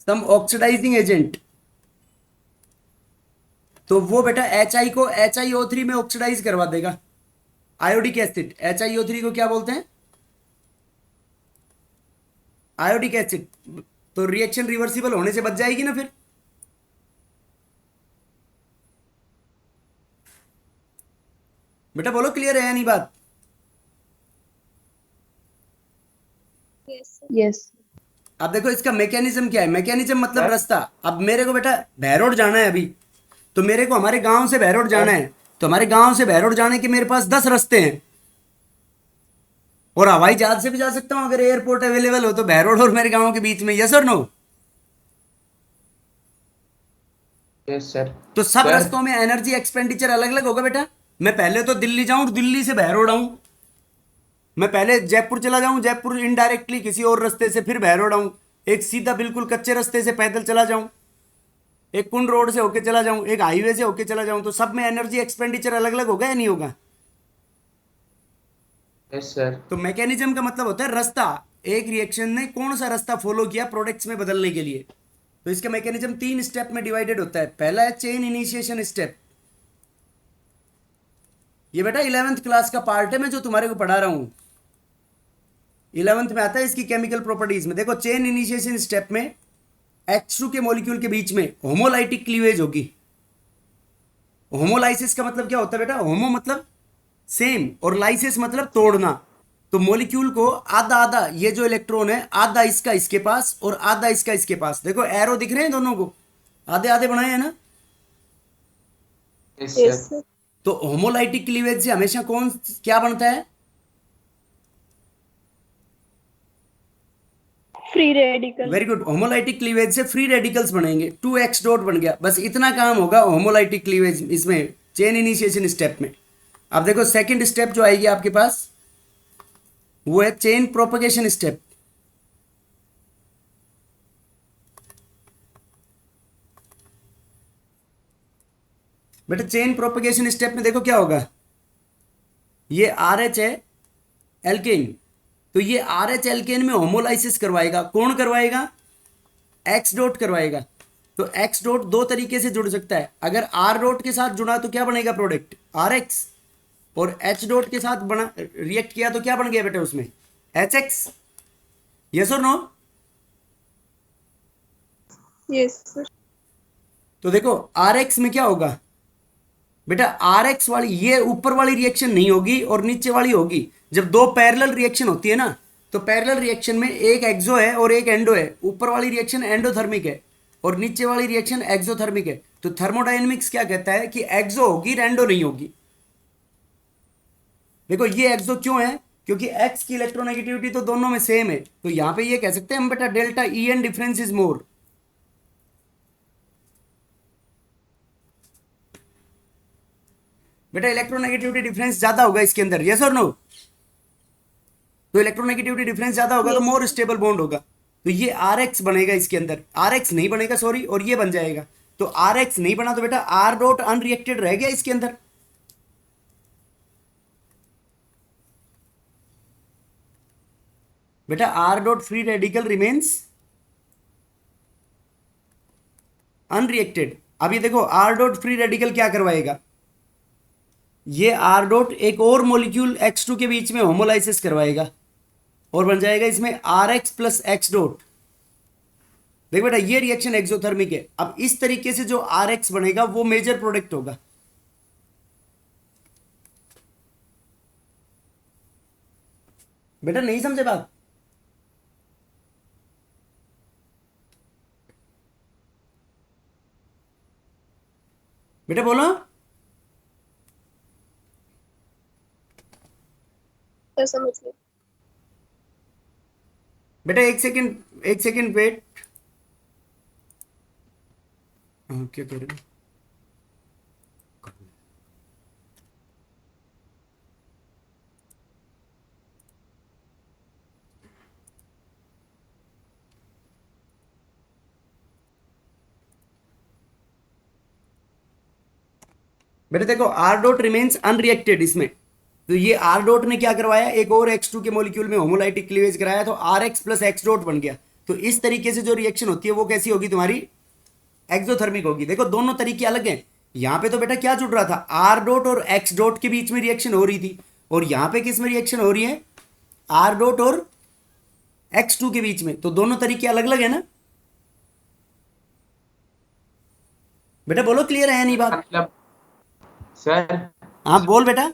some oxidizing agent। तो वो बेटा HI को HiO3 में ऑक्सीडाइज करवा देगा। आयोडिक एसिड, HiO3 को क्या बोलते हैं? Iodic acid. तो रिएक्शन रिवर्सिबल होने से बच जाएगी ना फिर। बेटा बोलो क्लियर है या नहीं बात? यस। अब देखो इसका मैकेनिज्म क्या है। मैकेनिज्म मतलब रास्ता। अब मेरे को बेटा बहरोड जाना है अभी, तो मेरे को हमारे गांव से बहरोड जाना है, तो हमारे गांव से बहरोड जाने के मेरे पास 10 रास्ते हैं, और हवाई जहाज से भी जा सकता हूं अगर एयरपोर्ट अवेलेबल हो तो, बहरोड और मेरे गांव के बीच में। Yes or no? Yes sir. तो सब सर रास्तों में एनर्जी एक्सपेंडिचर अलग अलग होगा बेटा। मैं पहले तो दिल्ली जाऊं, दिल्ली से बहरोड आऊं, मैं पहले जयपुर चला जाऊं, जयपुर इनडायरेक्टली किसी और रास्ते से फिर बहरोड आऊं, एक सीधा बिल्कुल कच्चे रास्ते से पैदल चला जाऊं, एक कुंड रोड से होके चला जाऊं, एक हाईवे से होके चला जाऊं, तो सब में एनर्जी एक्सपेंडिचर अलग अलग होगा या नहीं होगा? Yes sir. तो मैकेनिज्म का मतलब होता है रास्ता, एक रिएक्शन ने कौन सा रास्ता फॉलो किया प्रोडक्ट्स में बदलने के लिए। तो इसका मैकेनिज्म 3 स्टेप में डिवाइडेड होता है। पहला है चेन इनिशिएशन स्टेप। ये बेटा 11th क्लास का पार्ट है, मैं जो तुम्हारे को पढ़ा रहा हूं 11th में आता है इसकी केमिकल प्रॉपर्टीज में। देखो चेन इनिशिएशन स्टेप में H2 के मॉलिक्यूल के बीच में होमोलाइटिक क्लीवेज होगी। होमोलाइसिस का मतलब क्या होता है बेटा? होमो मतलब सेम और लाइसिस मतलब तोड़ना। तो मॉलिक्यूल को आधा आधा, ये जो इलेक्ट्रॉन है आधा इसका इसके पास और आधा इसका इसके पास, देखो एरो दिख रहे हैं दोनों को, आधे आधे बनाए हैं ना। Yes yes sir. सर। तो होमोलाइटिक क्लीवेज से हमेशा कौन क्या बनता है? Free radical. Very good. Homolytic cleavage से फ्री रेडिकल्स बनेंगे, 2x डॉट बन गया। बस इतना काम होगा होमोलाइटिक क्लीवेज इसमें चेन इनिशिएशन स्टेप में। अब देखो सेकंड स्टेप जो आएगी आपके पास वो है चेन प्रोपगेशन स्टेप। बेटा चेन प्रोपगेशन स्टेप में देखो क्या होगा, ये RH है एल्केन, तो ये RH एल्केन में होमोलाइसिस करवाएगा। कौन करवाएगा? X डॉट करवाएगा। तो X डॉट दो तरीके से जुड़ सकता है, अगर R डॉट के साथ जुड़ा तो क्या बनेगा प्रोडक्ट? RX, और H डॉट के साथ बना रिएक्ट किया तो क्या बन गया बेटा उसमें? HX। Yes or no? Yes sir. तो देखो RX में क्या होगा बेटा, RX वाली ये ऊपर वाली रिएक्शन नहीं होगी और नीचे वाली होगी। जब दो पैरेलल रिएक्शन होती है ना, तो पैरेलल रिएक्शन में एक एक्सो है और एक एंडो है। ऊपर वाली रिएक्शन एंडोथर्मिक है और नीचे वाली रिएक्शन एक्सोथर्मिक है। तो थर्मोडायनेमिक्स क्या कहता है कि एक्सो होगी, एंडो नहीं होगी। देखो ये एक्सो क्यों है? क्योंकि एक्स की इलेक्ट्रोनेगेटिविटी तो दोनों में सेम है, तो यहां पे ये कह सकते हैं हम बेटा delta E N difference is more. बेटा इलेक्ट्रोनेगेटिविटी डिफरेंस ज्यादा होगा इसके अंदर, यस और नो? तो इलेक्ट्रोनेगेटिविटी डिफरेंस ज्यादा होगा तो Yes. मोर स्टेबल बॉन्ड होगा। तो ये आर एक्स बनेगा इसके अंदर, आर एक्स नहीं बनेगा सॉरी, और ये बन जाएगा। तो आर एक्स नहीं बना तो बेटा आर डॉट अनरिएक्टेड रह गया इसके अंदर। बेटा R dot free radical remains unreacted. अब ये देखो आर डॉट फ्री रेडिकल क्या करवाएगा, ये आर डॉट एक और मॉलिक्यूल X2 के बीच में होमोलाइसिस करवाएगा और बन जाएगा इसमें R X plus X dot. देख बेटा ये रिएक्शन एक्सोथर्मिक है। अब इस तरीके से जो आर एक्स बनेगा वो मेजर प्रोडक्ट होगा। बेटा नहीं समझे बात? बेटा बोलो। सर समझ गए। बेटा एक सेकेंड वेट। क्या कह रहे हो? बेटा देखो आर डॉट रिमेन्स अनरिएक्टेड इसमें, तो ये आर डॉट ने क्या करवाया, एक और X2 के मॉलिक्यूल में होमोलाइटिक क्लीवेज कराया, तो R X plus X dot बन गया। तो इस तरीके से जो रिएक्शन होती है वो कैसी होगी तुम्हारी? एक्सोथर्मिक होगी। देखो दोनों तरीके अलग हैं। यहां पे तो बेटा क्या जुड़ रहा था, आर डॉट और एक्स डॉट के बीच में रिएक्शन हो रही थी, और यहां पे किस में रिएक्शन हो रही है? आर डॉट और X2 के बीच में। तो दोनों तरीके अलग अलग है ना? बेटा बोलो क्लियर है या नहीं बात? मतलब सर हाँ बोल बेटा।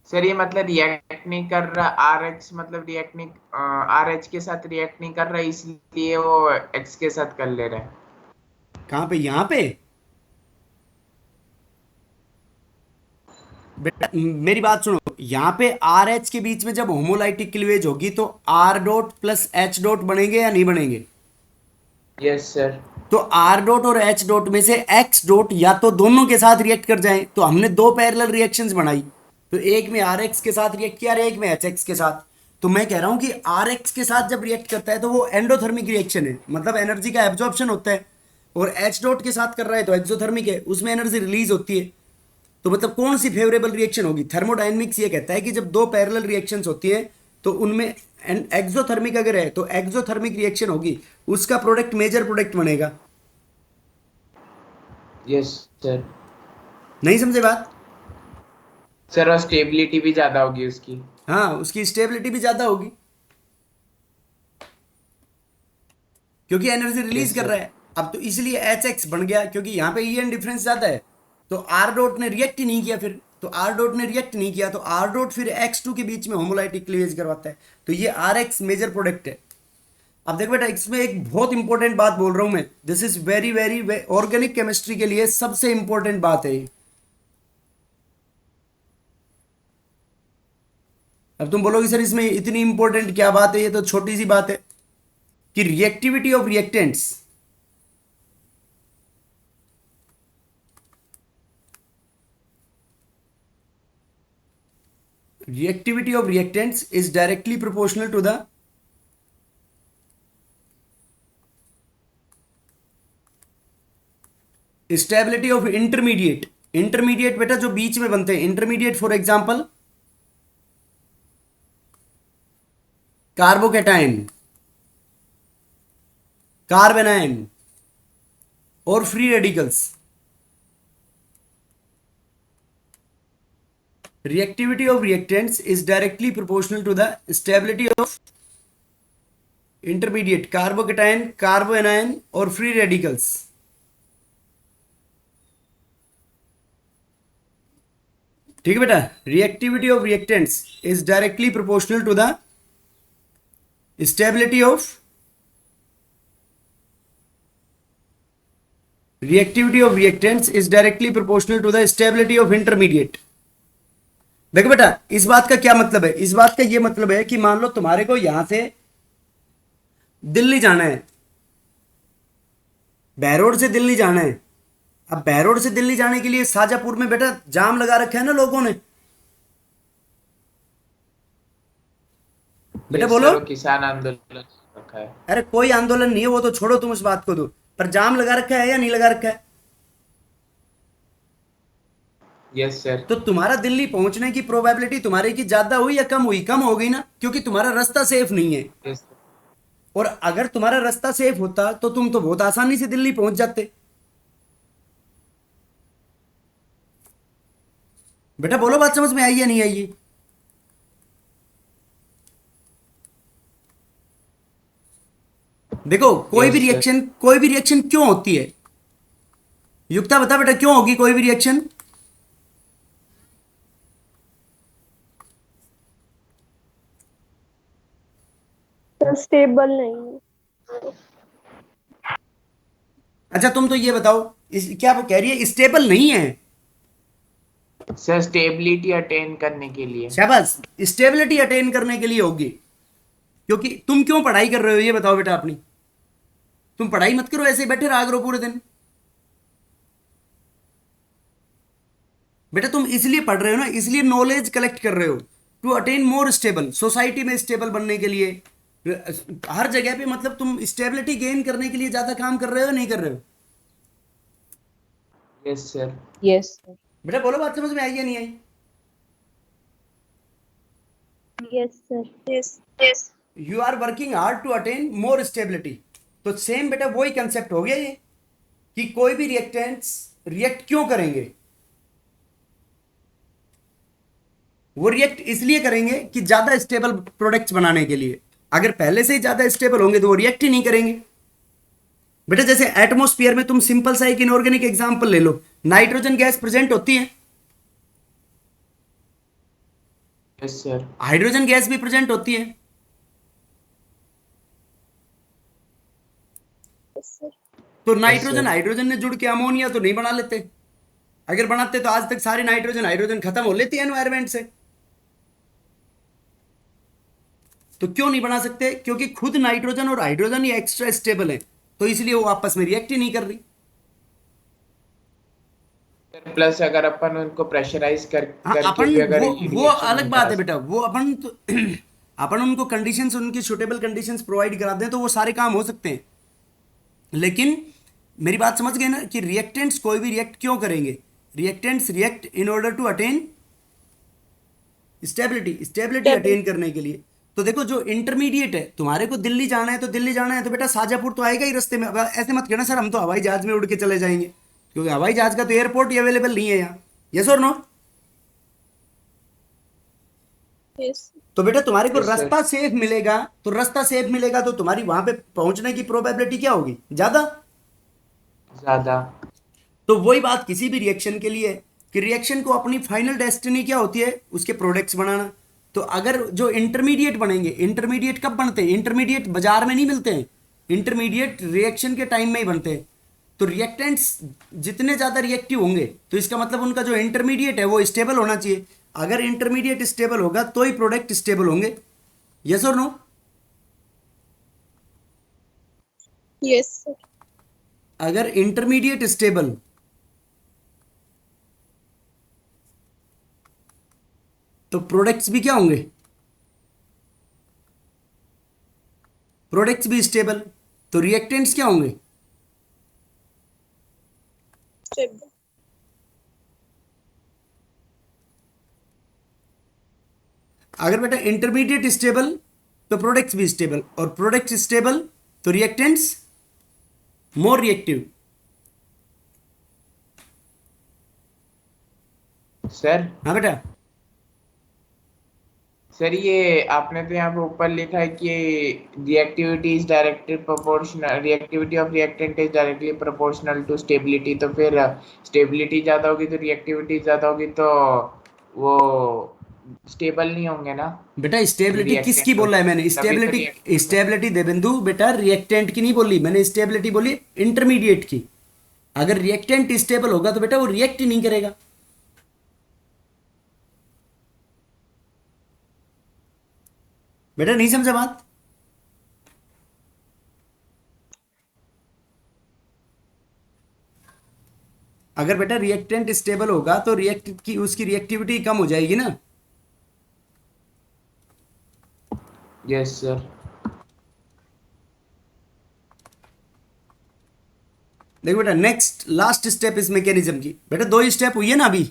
सर ये मतलब रिएक्ट नहीं कर रहा, आर एक्स मतलब रिएक्ट नहीं, आर एच के साथ रिएक्ट नहीं कर रहा, इसलिए वो एक्स के साथ कर ले रहा है। कहां पे? यहां पे बेटा मेरी बात सुनो, यहां पे आर एच के बीच में जब होमोलाइटिक क्लीवेज होगी तो R dot plus H dot बनेंगे या नहीं बनेंगे? Yes sir. तो आर डॉट और एच डॉट में से एक्स डॉट या तो दोनों के साथ रिएक्ट कर जाए। तो हमने दो पैरेलल रिएक्शंस बनाई, तो एक में आर एक्स के साथ रिएक्ट किया और एक में एच एक्स के साथ। तो मैं कह रहा हूं कि आर एक्स के साथ जब रिएक्ट करता है तो वो एंडोथर्मिक रिएक्शन है, मतलब एनर्जी का एब्जॉर्प्शन होता है, और एच डॉट के साथ कर रहा है तो एक्सोथर्मिक है, उसमें एनर्जी रिलीज होती है। तो मतलब कौन सी फेवरेबल रिएक्शन होगी? थर्मोडायनेमिक्स ये कहता है कि जब दो पैरेलल रिएक्शंस होती है तो उनमें एक्सोथर्मिक अगर है तो एक्सोथर्मिक रिएक्शन होगी, उसका प्रोडक्ट मेजर प्रोडक्ट बनेगा। Yes sir. नहीं समझे बात? सर और स्टेबिलिटी भी ज्यादा होगी उसकी। हाँ उसकी स्टेबिलिटी भी ज्यादा होगी क्योंकि एनर्जी रिलीज Yes, कर sir. रहा है। अब तो इसलिए एच एक्स बन गया क्योंकि यहाँ पे ई एन डिफरेंस ज्यादा है। तो आर डॉट ने रिएक्ट ही नहीं किया, फिर तो आर डॉट ने रिएक्ट नहीं किया तो आर डॉट फिर X2 के बीच में होमोलाइटिक क्लीवेज करवाता है। तो ये आर एक्स मेजर प्रोडक्ट है। अब देखो बेटा इसमें एक बहुत इंपॉर्टेंट बात बोल रहा हूं मैं, this is very very organic chemistry के लिए सबसे इंपॉर्टेंट बात है ये। अब तुम बोलोगे सर इसमें इतनी इंपॉर्टेंट क्या बात है, ये तो छोटी सी बात है कि reactivity of reactants, reactivity of reactants is directly proportional to the stability of intermediate, intermediate बेटा जो बीच में बनते हैं, intermediate for example carbocation, carbanion और free radicals. Reactivity of reactants is directly proportional to the stability of intermediate carbocation, carbanion और free radicals. ठीक है बेटा, reactivity of reactants is directly proportional to the stability of reactivity of reactants is directly proportional to the stability of intermediate. देखो बेटा, इस बात का क्या मतलब है? इस बात का ये मतलब है कि मान लो तुम्हारे को यहां से दिल्ली जाना है, बहरोड से दिल्ली जाना है। अब बहरोड से दिल्ली जाने के लिए शाहजहांपुर में बेटा जाम लगा रखा है ना लोगों ने। बेटा Yes, बोलो। sir, वो किसान आंदोलन रखा है। अरे कोई आंदोलन नहीं है, वो तो छोड़ो, तुम उस बात को दो, पर जाम लगा रखा है या नहीं लगा रखा है? Yes sir. तो तुम्हारा दिल्ली पहुंचने की प्रोबेबिलिटी तुम्हारे की ज्यादा हुई या कम हुई? कम हो गई ना, क्योंकि तुम्हारा रास्ता सेफ नहीं है। यस और अगर तुम्हारा रास्ता सेफ होता तो तुम तो बहुत आसानी से दिल्ली पहुंच जाते। बेटा बोलो, बात समझ में आई या नहीं आई? देखो, कोई भी Yes, sir. रिएक्शन, कोई भी रिएक्शन क्यों होती है? युक्ता बता बेटा, क्यों होगी कोई भी रिएक्शन? स्टेबल नहीं है। अच्छा तुम तो ये बताओ, क्या वो कह रही है स्टेबल नहीं है? सर, स्टेबिलिटी अटेन करने के लिए। शाबाश, स्टेबिलिटी अटेन करने के लिए होगी। क्योंकि तुम क्यों पढ़ाई कर रहे हो ये बताओ बेटा अपनी। तुम पढ़ाई मत करो, ऐसे ही बैठे रहा करो पूरे दिन। बेटा तुम इसलिए पढ़ रहे हो ना, इसलिए नॉलेज कलेक्ट कर रहे हो to attain more stable, society में स्टेबल बनने के लिए। हर जगह पे मतलब तुम स्टेबिलिटी गेन करने के लिए ज्यादा काम कर रहे हो, नहीं कर रहे हो? Yes sir. Yes, sir. बेटा बोलो, बात समझ में आई या नहीं आई? Yes sir. Yes yes. You are working hard to attain more stability. तो सेम बेटा वही कंसेप्ट हो गया ये, कि कोई भी रिएक्टेंट्स रिएक्ट क्यों करेंगे? वो रिएक्ट इसलिए करेंगे कि ज्यादा स्टेबल प्रोडक्ट्स बनाने के लिए। अगर पहले से ही ज्यादा स्टेबल होंगे तो वो रिएक्ट ही नहीं करेंगे। बेटा जैसे एटमॉस्फेयर में तुम सिंपल सा एक इनऑर्गेनिक एग्जांपल ले लो, नाइट्रोजन गैस प्रेजेंट होती है, यस सर। हाइड्रोजन गैस भी प्रेजेंट होती है। तो नाइट्रोजन हाइड्रोजन ने जुड़ के अमोनिया तो नहीं बना लेते। अगर बनाते तो आज तक सारे नाइट्रोजन हाइड्रोजन खत्म हो लेती है एनवायरमेंट से। तो क्यों नहीं बना सकते? क्योंकि खुद नाइट्रोजन और हाइड्रोजन ये एक्स्ट्रा स्टेबल है, तो इसलिए वो आपस में रिएक्ट ही नहीं कर रही। प्लस अगर अपन उनको प्रेशराइज हाँ, करके अपन भी अगर वो अलग बात है बेटा, वो अपन तो अपन उनको कंडीशंस, उनकी सुटेबल कंडीशंस प्रोवाइड करा दें तो वो सारे काम हो सकते हैं। लेकिन मेरी बात समझ गए ना, कि रिएक्टेंट्स कोई भी रिएक्ट क्यों करेंगे? Reactants react in order to attain stability, stability attain करने के लिए। तो देखो, जो इंटरमीडिएट है, तुम्हारे को दिल्ली जाना है तो दिल्ली जाना है तो बेटा शाहजहांपुर तो आएगा ही रास्ते में। अब ऐसे मत कहना सर हम तो हवाई जहाज में उड़ के चले जाएंगे, क्योंकि हवाई जहाज का तो एयरपोर्ट ही अवेलेबल नहीं है यहाँ। Yes or no? यस। तो बेटा तुम्हारे को Yes, sir. रास्ता सेफ मिलेगा, तो रास्ता सेफ मिलेगा तो तुम्हारी वहां पे पहुंचने की प्रोबेबिलिटी क्या होगी? ज्यादा। ज्यादा। तो वही बात किसी भी रिएक्शन के लिए है, कि रिएक्शन को अपनी फाइनल डेस्टिनी क्या होती है? उसके प्रोडक्ट्स बनाना। तो अगर जो इंटरमीडिएट बनेंगे, इंटरमीडिएट कब बनते हैं? इंटरमीडिएट बाजार में नहीं मिलते हैं, इंटरमीडिएट रिएक्शन के टाइम में ही बनते हैं। तो रिएक्टेंट्स जितने ज्यादा रिएक्टिव होंगे तो इसका मतलब उनका जो इंटरमीडिएट है वो स्टेबल होना चाहिए। अगर इंटरमीडिएट स्टेबल होगा तो ही प्रोडक्ट स्टेबल होंगे। Yes or no? Yes sir. अगर इंटरमीडिएट स्टेबल तो प्रोडक्ट्स भी क्या होंगे? प्रोडक्ट्स भी स्टेबल। तो रिएक्टेंट्स क्या होंगे? स्टेबल। अगर बेटा इंटरमीडिएट स्टेबल तो प्रोडक्ट्स भी स्टेबल, और प्रोडक्ट स्टेबल तो रिएक्टेंट्स मोर रिएक्टिव। सर हाँ बेटा, सर ये आपने तो यहाँ पे ऊपर लिखा है कि reactivity is directly proportional, reactivity of reactant is directly proportional to stability. तो फिर स्टेबिलिटी ज्यादा होगी तो रिएक्टिविटी ज्यादा होगी, तो वो स्टेबल नहीं होंगे ना बेटा स्टेबिलिटी किसकी रिएक्टेंट, बोला है मैंने? तभी तो स्टेबिलिटी, स्टेबिलिटी देवेंदु बेटा रिएक्टेंट की नहीं बोली मैंने, स्टेबिलिटी बोली इंटरमीडिएट की। अगर रिएक्टेंट स्टेबल होगा तो बेटा वो रिएक्ट ही नहीं करेगा। बेटा नहीं समझा बात? अगर बेटा रिएक्टेंट स्टेबल होगा तो रिएक्ट की उसकी रिएक्टिविटी कम हो जाएगी ना। Yes sir. देखो बेटा नेक्स्ट लास्ट स्टेप इस मैकेनिज्म की, बेटा दो ही स्टेप हुई है ना अभी,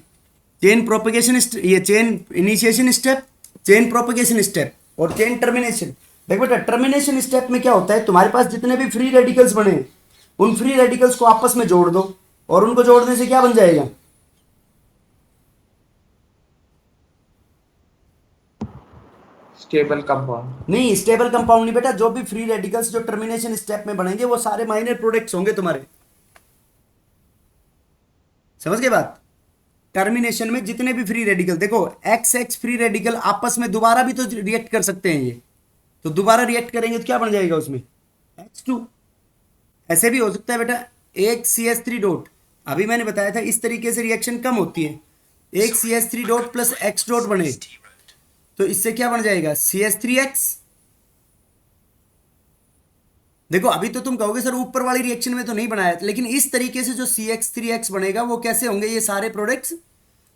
चेन प्रोपगेशन, ये chain initiation step, chain propagation step और चेन टर्मिनेशन। देखो बेटा टर्मिनेशन स्टेप में क्या होता है, तुम्हारे पास जितने भी फ्री रेडिकल्स बने हैं उन फ्री रेडिकल्स को आपस में जोड़ दो, और उनको जोड़ने से क्या बन जाएगा? Stable compound. नहीं, स्टेबल कंपाउंड नहीं बेटा, जो भी फ्री रेडिकल्स जो टर्मिनेशन स्टेप में बनेंगे वो सारे माइनर प्रोडक्ट्स होंगे तुम्हारे। समझ गए बात? टर्मिनेशन में जितने भी फ्री रेडिकल, देखो एक्स एक्स फ्री रेडिकल आपस में दोबारा भी तो रिएक्ट कर सकते हैं ये, तो दोबारा रिएक्ट करेंगे तो क्या बन जाएगा उसमें? H2। ऐसे भी हो सकता है बेटा एक CH3 डॉट, अभी मैंने बताया था इस तरीके से रिएक्शन कम होती है, एक CH3 dot plus X dot बने तो इससे क्या बन जाएगा? CH3X। देखो अभी तो तुम कहोगे सर ऊपर वाली रिएक्शन में तो नहीं बनाया, लेकिन इस तरीके से जो CH3X बनेगा वो कैसे होंगे? ये सारे प्रोडक्ट्स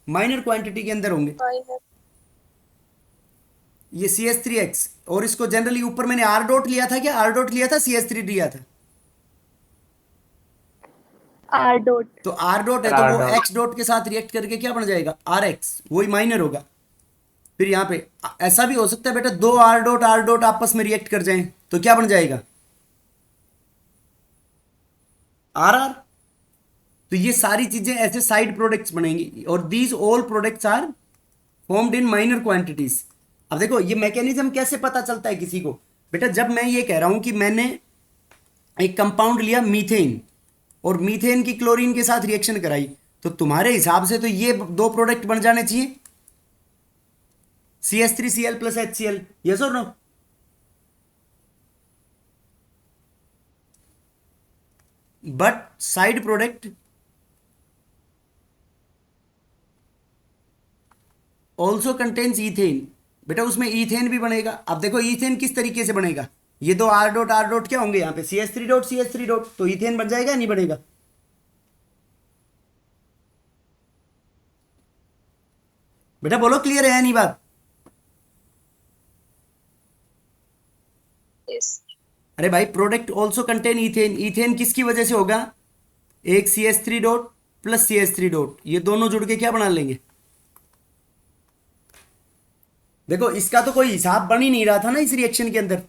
माइनर क्वांटिटी के अंदर होंगे, ये CH3X। और इसको जनरली ऊपर मैंने R डॉट लिया था, क्या R डॉट लिया था, CH3 लिया था? R dot. तो R डॉट है तो R वो डॉट। X डॉट के साथ रिएक्ट करके क्या बन जाएगा? RX, वही माइनर होगा। फिर यहाँ पे ऐसा भी हो सकता है बेटा दो R डॉट आपस में रिएक्ट कर जाएं तो क्या बन जाएगा? RR। तो ये सारी चीजें ऐसे साइड प्रोडक्ट्स बनेंगी, और these all products are formed in minor quantities. अब देखो ये मैकेनिज्म कैसे पता चलता है किसी को? बेटा जब मैं ये कह रहा हूं कि मैंने एक कंपाउंड लिया मीथेन, और मीथेन की क्लोरीन के साथ रिएक्शन कराई, तो तुम्हारे हिसाब से तो ये दो प्रोडक्ट बन जाने चाहिए, CH3Cl plus HCl। Yes or no? But side product also contains ethane. बेटा उसमें ईथेन भी बनेगा। अब देखो ईथेन किस तरीके से बनेगा, ये दो R डॉट क्या होंगे यहाँ पे? CH3 डॉट CH3 डॉट, तो ईथेन बन जाएगा या नहीं बनेगा? बेटा बोलो क्लियर है या नहीं बात? यस। अरे भाई product also contain ethane, ethane किसकी वजह से होगा? एक CH3 dot plus CH3 dot, ये दोनों जुड़ के क्या बना लेंगे? देखो इसका तो कोई हिसाब बन ही नहीं रहा था ना इस रिएक्शन के अंदर,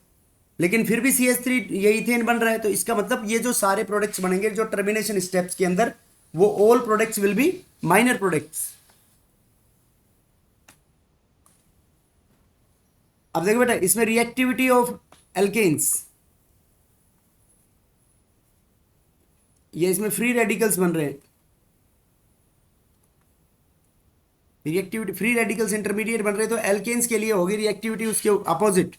लेकिन फिर भी CH3 ये ईथेन बन रहा है, तो इसका मतलब ये जो सारे प्रोडक्ट्स बनेंगे जो टर्मिनेशन स्टेप्स के अंदर, वो all products will be minor products. अब देखो बेटा इसमें रिएक्टिविटी ऑफ एल्केन्स, ये इसमें फ्री रेडिकल्स बन रहे हैं, रिएक्टिविटी फ्री रेडिकल्स इंटरमीडिएट बन रहे हैं, तो एल्केन्स के लिए होगी रिएक्टिविटी उसके अपोजिट।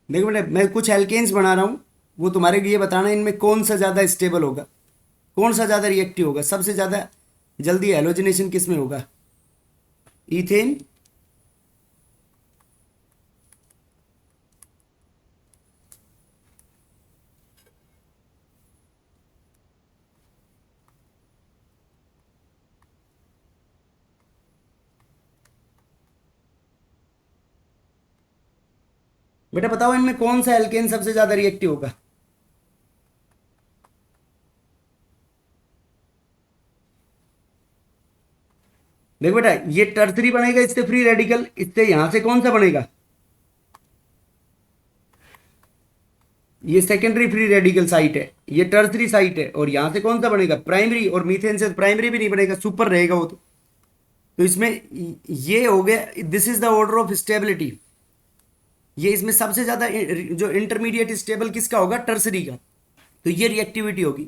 देखो बेटा मैं कुछ एल्केन्स बना रहा हूं, वो तुम्हारे लिए बताना इनमें कौन सा ज्यादा स्टेबल होगा, कौन सा ज्यादा रिएक्टिव होगा, सबसे ज्यादा जल्दी हेलोजिनेशन किस में होगा? ईथेन, बेटा बताओ इनमें कौन सा एल्केन सबसे ज्यादा रिएक्टिव होगा? देखो बेटा, ये टर्सरी बनेगा इससे फ्री रेडिकल, इससे यहां से कौन सा बनेगा? ये सेकेंडरी फ्री रेडिकल साइट है, ये टर्सरी साइट है, और यहां से कौन सा बनेगा? प्राइमरी। और मीथेन से प्राइमरी भी नहीं बनेगा, सुपर रहेगा वो तो इसमें ये हो गया, this is the order of stability. ये इसमें सबसे ज्यादा जो इंटरमीडिएट स्टेबल किसका होगा? टर्सरी का। तो ये रिएक्टिविटी होगी।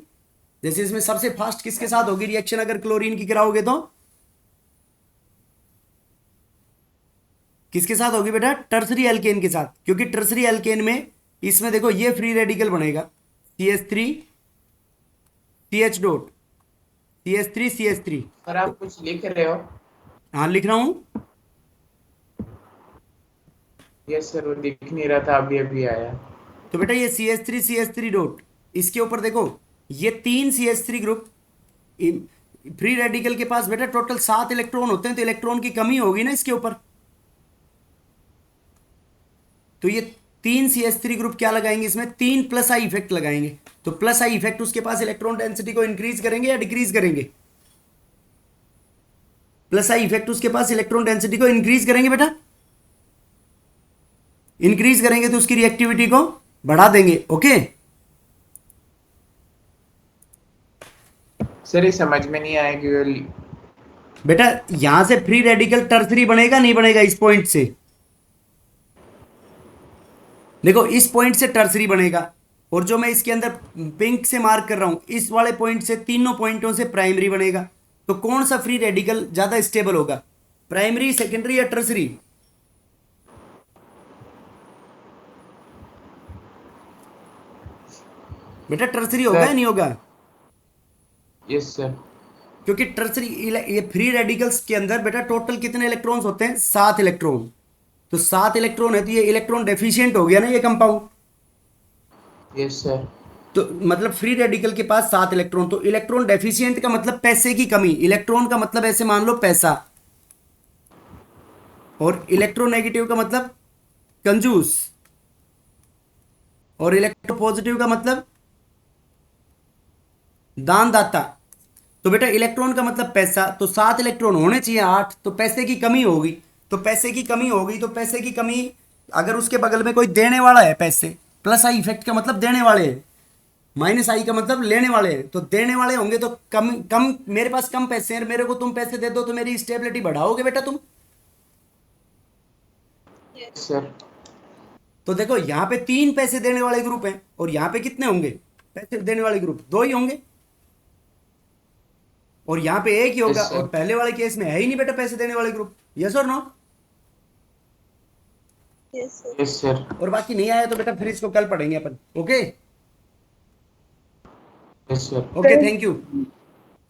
जैसे इसमें सबसे फास्ट किसके साथ होगी रिएक्शन अगर क्लोरीन की कराओगे तो? किसके साथ होगी बेटा? टर्सरी एल्केन के साथ, क्योंकि टर्सरी एल्केन में इसमें देखो ये फ्री रेडिकल बनेगा CH3 CH dot CH3 CH3। Sir आप कुछ लिख रहे हो? हाँ लिख रहा हूं। यस सर, वो दिख नहीं रहा था, अभी अभी आया। तो बेटा ये CH3 CH3 डॉट, इसके ऊपर देखो ये 3 CH3 ग्रुप। फ्री रेडिकल के पास बेटा टोटल 7 इलेक्ट्रॉन होते हैं, तो इलेक्ट्रॉन की कमी होगी ना इसके ऊपर। तो ये 3 CH3 ग्रुप क्या लगाएंगे इसमें? 3 प्लस आई इफेक्ट लगाएंगे। तो प्लस आई इफेक्ट उसके पास इलेक्ट्रॉन डेंसिटी को इंक्रीज करेंगे या डिक्रीज करेंगे? प्लस आई इफेक्ट उसके पास इलेक्ट्रॉन डेंसिटी को इंक्रीज करेंगे बेटा। इंक्रीज करेंगे तो उसकी रिएक्टिविटी को बढ़ा देंगे। ओके सर ये समझ में नहीं आया कि बेटा, यहां से फ्री रेडिकल टर्सरी बनेगा नहीं बनेगा? इस पॉइंट से देखो, इस पॉइंट से टर्सरी बनेगा, और जो मैं इसके अंदर पिंक से मार्क कर रहा हूं इस वाले पॉइंट से, तीनों पॉइंटों से प्राइमरी बनेगा। तो कौन सा फ्री रेडिकल ज्यादा स्टेबल होगा? प्राइमरी, सेकेंडरी या टर्सरी? बेटा टर्सरी होगा या नहीं होगा? Yes sir. क्योंकि टर्सरी ये फ्री रेडिकल्स के अंदर बेटा टोटल कितने इलेक्ट्रॉन्स होते हैं? 7 इलेक्ट्रॉन। तो 7 इलेक्ट्रॉन है, तो ये इलेक्ट्रॉन डेफिशिएंट हो गया ना ये कंपाउंड। Yes sir. तो मतलब फ्री रेडिकल के पास 7 इलेक्ट्रॉन, तो इलेक्ट्रॉन डेफिशिएंट का मतलब पैसे की कमी, इलेक्ट्रॉन का मतलब ऐसे मान लो पैसा, और इलेक्ट्रोनेगेटिव का मतलब कंजूस, और इलेक्ट्रोपॉजिटिव का मतलब दानदाता। तो बेटा इलेक्ट्रॉन का मतलब पैसा, तो 7 इलेक्ट्रॉन होने चाहिए 8, तो पैसे की कमी होगी। तो पैसे की कमी होगी, तो पैसे की कमी अगर उसके बगल में कोई देने वाला है पैसे, प्लस आई इफेक्ट का मतलब देने वाले हैं, माइनस आई का मतलब लेने वाले हैं, तो देने वाले होंगे तो कम कम, मेरे पास कम पैसे हैं, मेरे को तुम पैसे दे दो तो मेरी स्टेबिलिटी बढ़ाओगे बेटा तुम। सर तो देखो यहाँ पे 3 पैसे देने वाले ग्रुप हैं, और यहाँ पे कितने होंगे पैसे देने वाले ग्रुप? 2 ही होंगे, और यहाँ पे 1 ही होगा। Yes, sir. और पहले वाले केस में है ही नहीं बेटा पैसे देने वाले ग्रुप। Yes or no? Yes sir. Yes sir. और बाकी नहीं आया तो बेटा फिर इसको कल पढ़ेंगे अपन। Okay yes sir. Okay, thank you.